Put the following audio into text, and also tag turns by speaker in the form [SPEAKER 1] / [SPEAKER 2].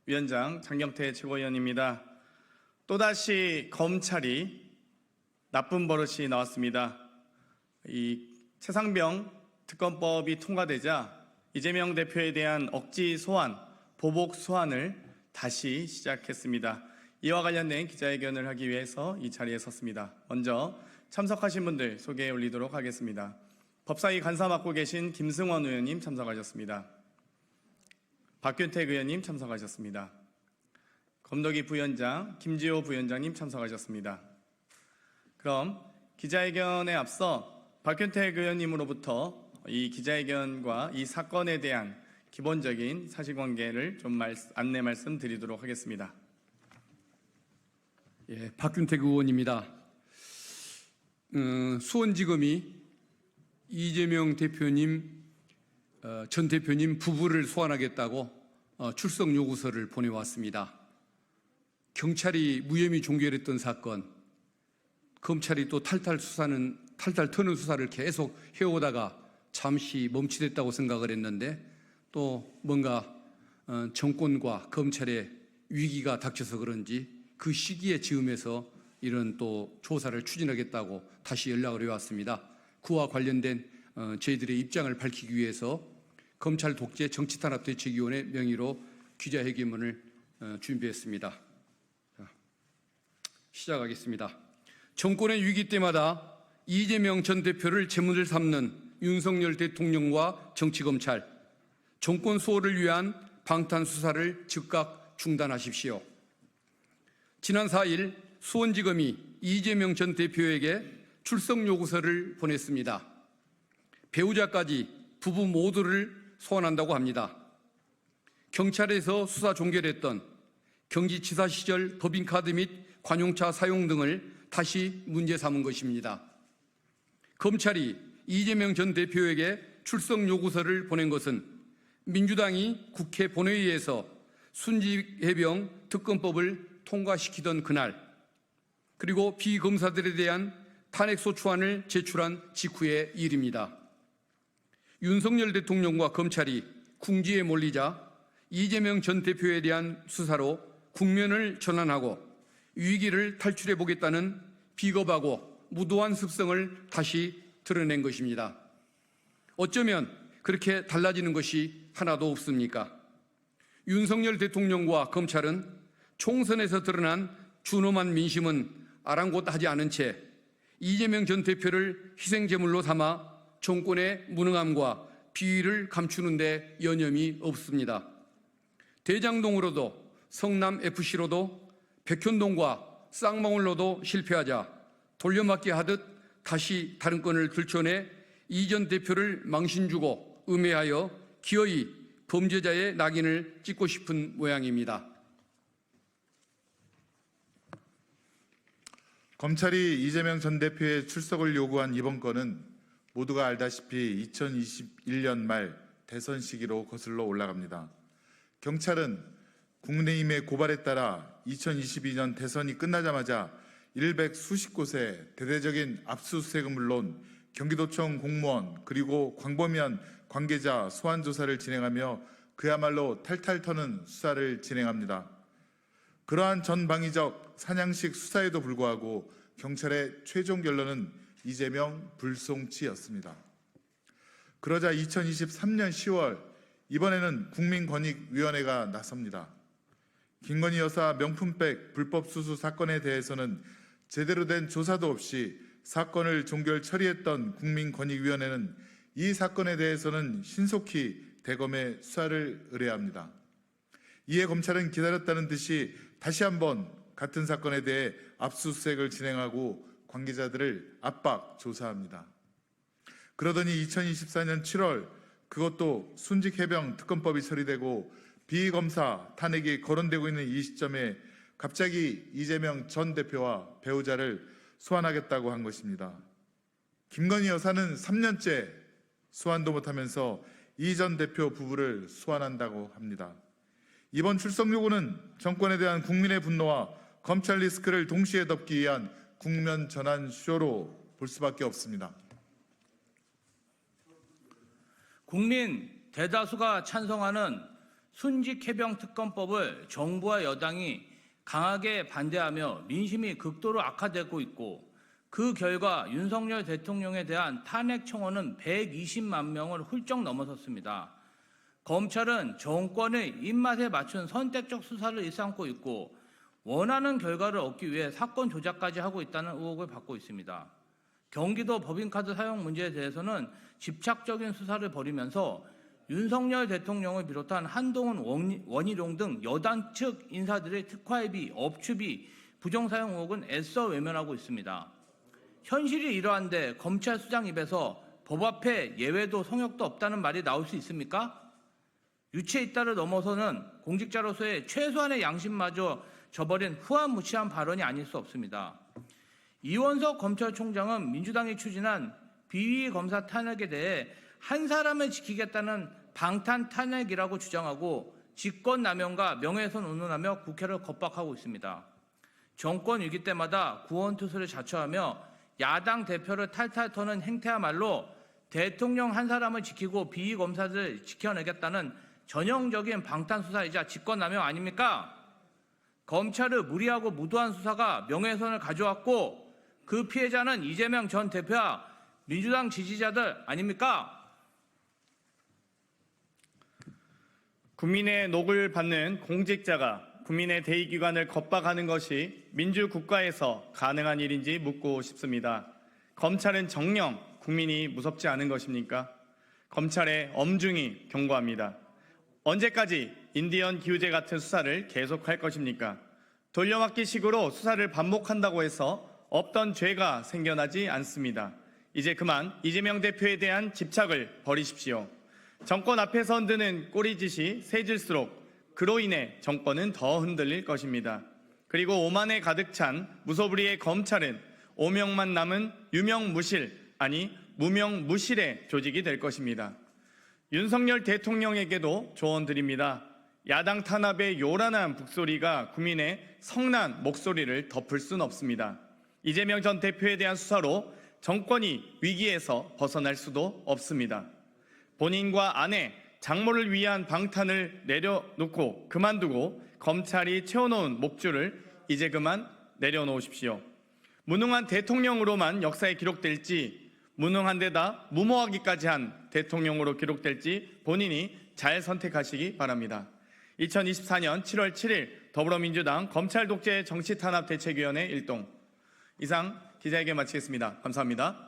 [SPEAKER 1] 위원장 장경태 최고위원입니다. 또다시 검찰이 나쁜 버릇이 나왔습니다. 이 최상병 특검법이 통과되자 이재명 대표에 대한 억지 소환, 보복 소환을 다시 시작했습니다. 이와 관련된 기자회견을 하기 위해서 이 자리에 섰습니다. 먼저 참석하신 분들 소개해 올리도록 하겠습니다. 법사위 간사 맡고 계신 김승원 의원님 참석하셨습니다. 박균택 의원님 참석하셨습니다. 검덕희 부위원장, 김지호 부위원장님 참석하셨습니다. 그럼 기자회견에 앞서 박균택 의원님으로부터 이 기자회견과 이 사건에 대한 기본적인 사실관계를 좀 안내 말씀드리도록 하겠습니다.
[SPEAKER 2] 예, 박균택 의원입니다. 수원지검이 이재명 대표님, 전 대표님 부부를 소환하겠다고 출석 요구서를 보내왔습니다. 경찰이 무혐의 종결했던 사건, 검찰이 또 탈탈 터는 수사를 계속 해오다가 잠시 멈칫했다고 생각을 했는데 또 뭔가 정권과 검찰의 위기가 닥쳐서 그런지 그 시기에 즈음해서 이런 또 조사를 추진하겠다고 다시 연락을 해왔습니다. 그와 관련된 저희들의 입장을 밝히기 위해서 검찰 독재 정치탄압대책위원회 명의로 기자회견문을 준비했습니다. 자, 시작하겠습니다. 정권의 위기 때마다 이재명 전 대표를 제물을 삼는 윤석열 대통령과 정치검찰, 정권 수호를 위한 방탄 수사를 즉각 중단하십시오. 지난 4일 수원지검이 이재명 전 대표에게 출석 요구서를 보냈습니다. 배우자까지 부부 모두를 소환한다고 합니다. 경찰에서 수사 종결했던 경기지사 시절 법인카드 및 관용차 사용 등을 다시 문제 삼은 것입니다. 검찰이 이재명 전 대표에게 출석 요구서를 보낸 것은 민주당이 국회 본회의에서 순직해병 특검법을 통과시키던 그날, 그리고 비검사들에 대한 탄핵소추안을 제출한 직후의 일입니다. 윤석열 대통령과 검찰이 궁지에 몰리자 이재명 전 대표에 대한 수사로 국면을 전환하고 위기를 탈출해 보겠다는 비겁하고 무도한 습성을 다시 드러낸 것입니다. 어쩌면 그렇게 달라지는 것이 하나도 없습니까? 윤석열 대통령과 검찰은 총선에서 드러난 준엄한 민심은 아랑곳하지 않은 채 이재명 전 대표를 희생제물로 삼아 정권의 무능함과 비위를 감추는 데 여념이 없습니다. 대장동으로도 성남FC로도 백현동과 쌍방울로도 실패하자 돌려막기 하듯 다시 다른 건을 들춰내 이 전 대표를 망신 주고 음해하여 기어이 범죄자의 낙인을 찍고 싶은 모양입니다.
[SPEAKER 3] 검찰이 이재명 전 대표의 출석을 요구한 이번 건은 모두가 알다시피 2021년 말 대선 시기로 거슬러 올라갑니다. 경찰은 국민의힘의 고발에 따라 2022년 대선이 끝나자마자 100 수십 곳에 대대적인 압수수색은 물론 경기도청 공무원 그리고 광범위한 관계자 소환 조사를 진행하며 그야말로 탈탈 터는 수사를 진행합니다. 그러한 전방위적 사냥식 수사에도 불구하고 경찰의 최종 결론은 이재명 불송치였습니다. 그러자 2023년 10월 이번에는 국민권익위원회가 나섭니다. 김건희 여사 명품백 불법 수수 사건에 대해서는 제대로 된 조사도 없이 사건을 종결 처리했던 국민권익위원회는 이 사건에 대해서는 신속히 대검에 수사를 의뢰합니다. 이에 검찰은 기다렸다는 듯이 다시 한번 같은 사건에 대해 압수수색을 진행하고 관계자들을 압박 조사합니다. 그러더니 2024년 7월 그것도 순직해병 특검법이 처리되고 비검사 탄핵이 거론되고 있는 이 시점에 갑자기 이재명 전 대표와 배우자를 소환하겠다고 한 것입니다. 김건희 여사는 3년째 소환도 못하면서 이 전 대표 부부를 소환한다고 합니다. 이번 출석 요구는 정권에 대한 국민의 분노와 검찰 리스크를 동시에 덮기 위한 국면 전환 쇼로 볼 수밖에 없습니다.
[SPEAKER 4] 국민 대다수가 찬성하는 순직 해병 특검법을 정부와 여당이 강하게 반대하며 민심이 극도로 악화되고 있고 그 결과 윤석열 대통령에 대한 탄핵 청원은 120만 명을 훌쩍 넘어섰습니다. 검찰은 정권의 입맛에 맞춘 선택적 수사를 일삼고 있고 원하는 결과를 얻기 위해 사건 조작까지 하고 있다는 의혹을 받고 있습니다. 경기도 법인카드 사용 문제에 대해서는 집착적인 수사를 벌이면서 윤석열 대통령을 비롯한 한동훈, 원희룡 등 여당 측 인사들의 특활비, 업추비, 부정사용 의혹은 애써 외면하고 있습니다. 현실이 이러한데 검찰 수장 입에서 법 앞에 예외도 성역도 없다는 말이 나올 수 있습니까? 유체 이따를 넘어서는 공직자로서의 최소한의 양심마저 저버린 후한무치한 발언이 아닐 수 없습니다. 이원석 검찰총장은 민주당이 추진한 비위 검사 탄핵에 대해 한 사람을 지키겠다는 방탄 탄핵이라고 주장하고 직권남용과 명예훼손 운운하며 국회를 겁박하고 있습니다. 정권 위기 때마다 구원투수를 자처하며 야당 대표를 탈탈 터는 행태야말로 대통령 한 사람을 지키고 비위 검사를 지켜내겠다는 전형적인 방탄수사이자 직권남용 아닙니까? 검찰의 무리하고 무도한 수사가 명예훼손을 가져왔고 그 피해자는 이재명 전 대표와 민주당 지지자들 아닙니까?
[SPEAKER 1] 국민의 녹을 받는 공직자가 국민의 대의기관을 겁박하는 것이 민주국가에서 가능한 일인지 묻고 싶습니다. 검찰은 정녕 국민이 무섭지 않은 것입니까? 검찰에 엄중히 경고합니다. 언제까지 인디언 기우제 같은 수사를 계속할 것입니까? 돌려막기식으로 수사를 반복한다고 해서 없던 죄가 생겨나지 않습니다. 이제 그만 이재명 대표에 대한 집착을 버리십시오. 정권 앞에서 흔드는 꼬리짓이 세질수록 그로 인해 정권은 더 흔들릴 것입니다. 그리고 오만에 가득 찬 무소불위의 검찰은 오명만 남은 유명무실, 아니 무명무실의 조직이 될 것입니다. 윤석열 대통령에게도 조언드립니다. 야당 탄압의 요란한 북소리가 국민의 성난 목소리를 덮을 수는 없습니다. 이재명 전 대표에 대한 수사로 정권이 위기에서 벗어날 수도 없습니다. 본인과 아내, 장모를 위한 방탄을 내려놓고 그만두고 검찰이 채워놓은 목줄을 이제 그만 내려놓으십시오. 무능한 대통령으로만 역사에 기록될지 무능한 데다 무모하기까지 한 대통령으로 기록될지 본인이 잘 선택하시기 바랍니다. 2024년 7월 7일 더불어민주당 검찰 독재 정치탄압 대책위원회 일동 이상 기자회견 마치겠습니다. 감사합니다.